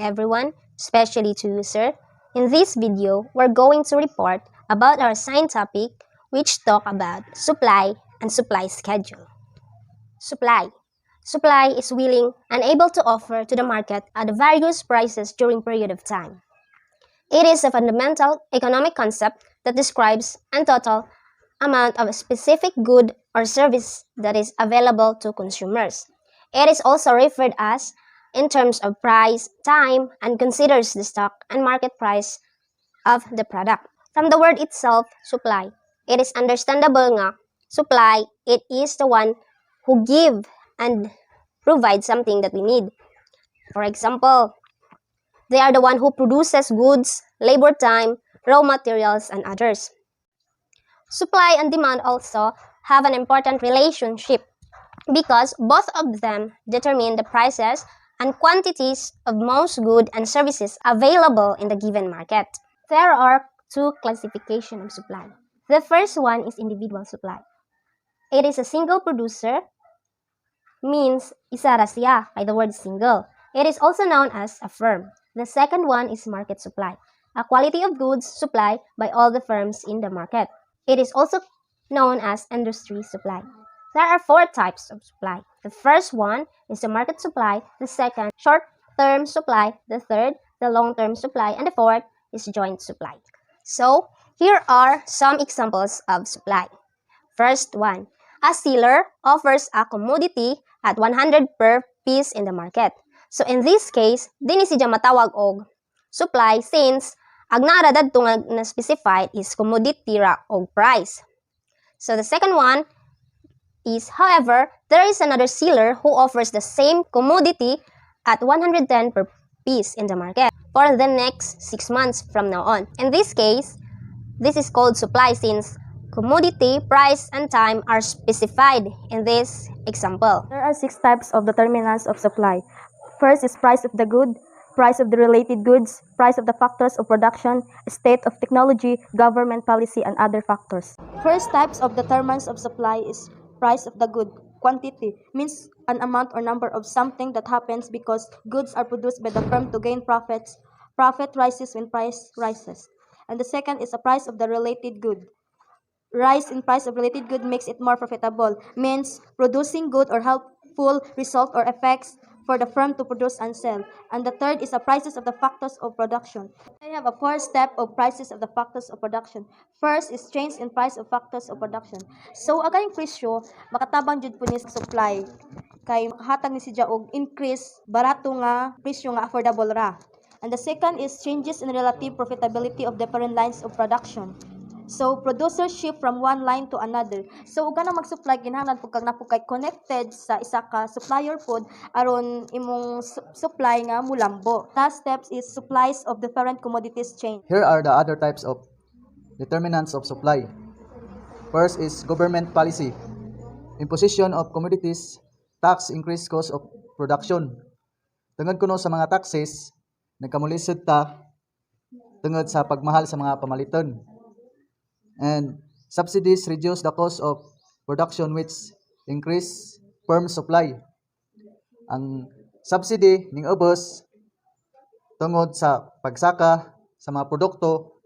everyone, especially to you, sir. In this video, we're going to report about our assigned topic, which talk about supply and supply schedule. Supply. Supply is willing and able to offer to the market at various prices during period of time. It is a fundamental economic concept that describes a total amount of a specific good or service that is available to consumers. It is also referred as in terms of price, time, and considers the stock and market price of the product. From the word itself, supply, it is understandable nga, supply, it is the one who give and provide something that we need. For example, they are the one who produces goods, labor time, raw materials, and others. Supply and demand also have an important relationship because both of them determine the prices and quantities of most goods and services available in the given market. There are two classifications of supply. The first one is individual supply. It is a single producer, means isa ra siya by the word single. It is also known as a firm. The second one is market supply, a quality of goods supplied by all the firms in the market. It is also known as industry supply. There are four types of supply. The first one is the market supply, the second, short-term supply, the third, the long-term supply, and the fourth is joint supply. So, here are some examples of supply. First one, a seller offers a commodity at 100 per piece in the market. So in this case, dini siya matawag og supply since ang naara dadto nga na-specified is commodity ra og price. So the second one is, however, there is another seller who offers the same commodity at 110 per piece in the market for the next 6 months from now on. In this case, this is called supply since commodity, price, and time are specified in this example. There are 6 types of determinants of supply. First is price of the good, price of the related goods, price of the factors of production, state of technology, government policy, and other factors. First types of determinants of supply is price of the good. Quantity means an amount or number of something that happens because goods are produced by the firm to gain profits. Profit rises when price rises. And the second is the price of the related good. Rise in price of related good makes it more profitable, means producing good or helpful result or effects for the firm to produce and sell. And the third is the prices of the factors of production. I have a fourth step of prices of the factors of production. First is change in price of factors of production. So aganing presyo makatabang jud po ni sa supply kay hatag ni siya og increase barato nga presyo nga affordable ra. And the second is changes in relative profitability of different lines of production. So, producers shift from one line to another. So, uga na mag-supply, kinahanglan po kag napukay connected sa isa ka supplier pod aron imong supply nga mulambo. Last steps is supplies of different commodities chain. Here are the other types of determinants of supply. First is government policy. Imposition of commodities, tax increase cost of production. Tungod kuno sa mga taxes, nagkamulisod ta tungod sa pagmahal sa mga pamaliton. And subsidies reduce the cost of production which increase firm supply. Ang subsidy ning ubos tungod sa pagsaka sa mga produkto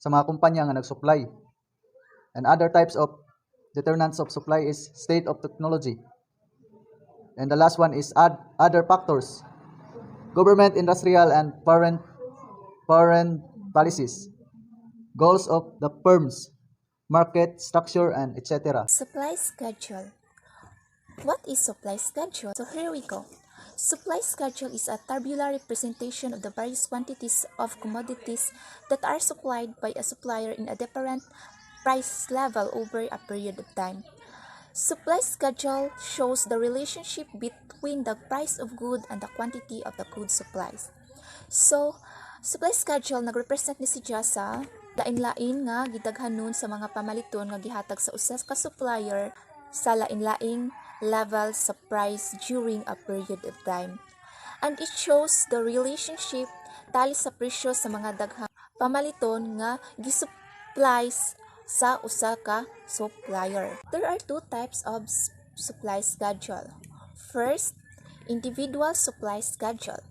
sa mga kumpanya nga nagsupply. And other types of determinants of supply is state of technology. And the last one is other factors. Government, industrial, and foreign policies. Goals of the firms, market structure, and etc. Supply schedule. What is supply schedule? So here we go. Supply schedule is a tabular representation of the various quantities of commodities that are supplied by a supplier in a different price level over a period of time. Supply schedule shows the relationship between the price of good and the quantity of the good supplies. So, supply schedule nagrepresent ni siya sa lain-lain nga gidaghanon sa mga pamaliton nga gihatag sa usa ka supplier sa lain-laing level sa price during a period of time. And it shows the relationship tali sa presyo sa mga daghang pamaliton nga gisupplies sa usa ka supplier. There are 2 types of supply schedule. First, individual supply schedule.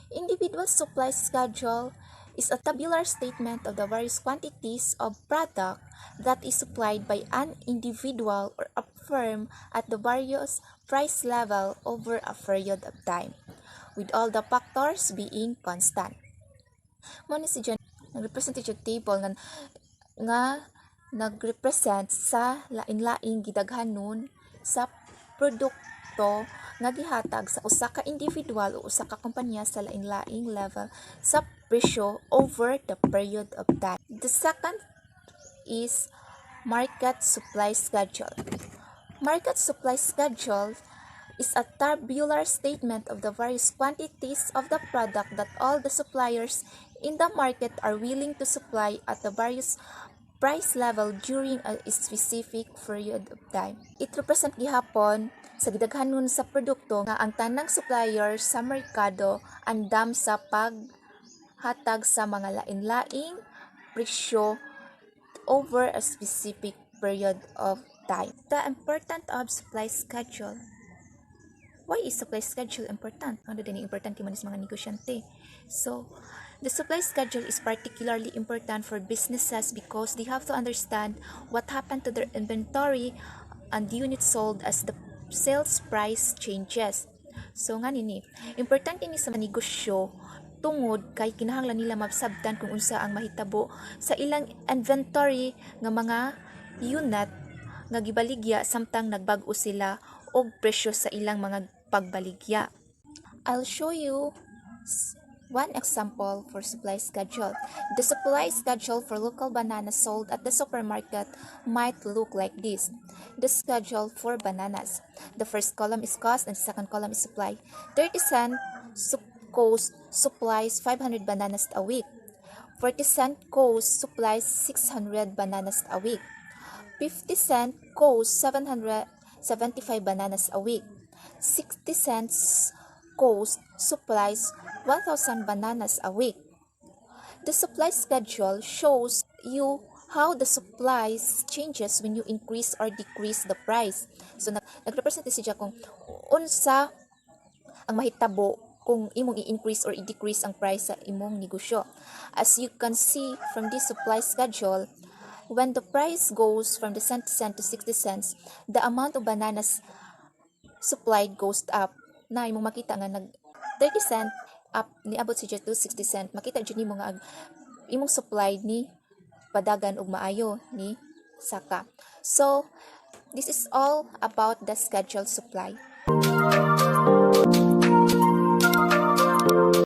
Individual supply schedule is a tabular statement of the various quantities of product that is supplied by an individual or a firm at the various price level over a period of time, with all the factors being constant. Mo ni si John nagrepresent yung table nga nagrepresent sa lain-laing gidaghanon sa produkto nga gihatag sa usa ka individual o usa ka kompanya sa lain-laing level sa presyo over the period of time. The second is market supply schedule. Market supply schedule is a tabular statement of the various quantities of the product that all the suppliers in the market are willing to supply at the various price level during a specific period of time. It represent gihapon sa gidaghanon sa produkto nga ang tanang supplier sa merkado andam sa paghatag sa mga lain-laing presyo over a specific period of time. The importance of supply schedule. Why is supply schedule important? Ano din importante man sa mga negosyante? So, the supply schedule is particularly important for businesses because they have to understand what happened to their inventory and units sold as the sales price changes. So nga nini, importante ni sa mga negosyo tungod kay kinahanglan nila mabsabtan kung unsa ang mahitabo sa ilang inventory nga mga unit nga gibaligya samtang nagbag-o sila og presyo sa ilang mga pagbaligya. I'll show you one example for supply schedule. The supply schedule for local bananas sold at the supermarket might look like this. The schedule for bananas. The first column is cost and the second column is supply. 30 cent cost supplies 500 bananas a week. 40 cent cost supplies 600 bananas a week. 50 cent cost 775 bananas a week. 60 cents cost supplies 1,000 bananas a week. The supply schedule shows you how the supplies changes when you increase or decrease the price. So nagrepresent siya kung unsa ang mahitabo kung imong i-increase or i-decrease ang price sa imong negosyo. As you can see from this supply schedule, when the price goes from the cent to 60 cents, the amount of bananas supplied goes up. Na imong makita nga nag 30 cent up niabot siya to 60 cent. Makita jud nimo nga imong supplied ni padagan og maayo ni saka. So this is all about the scheduled supply.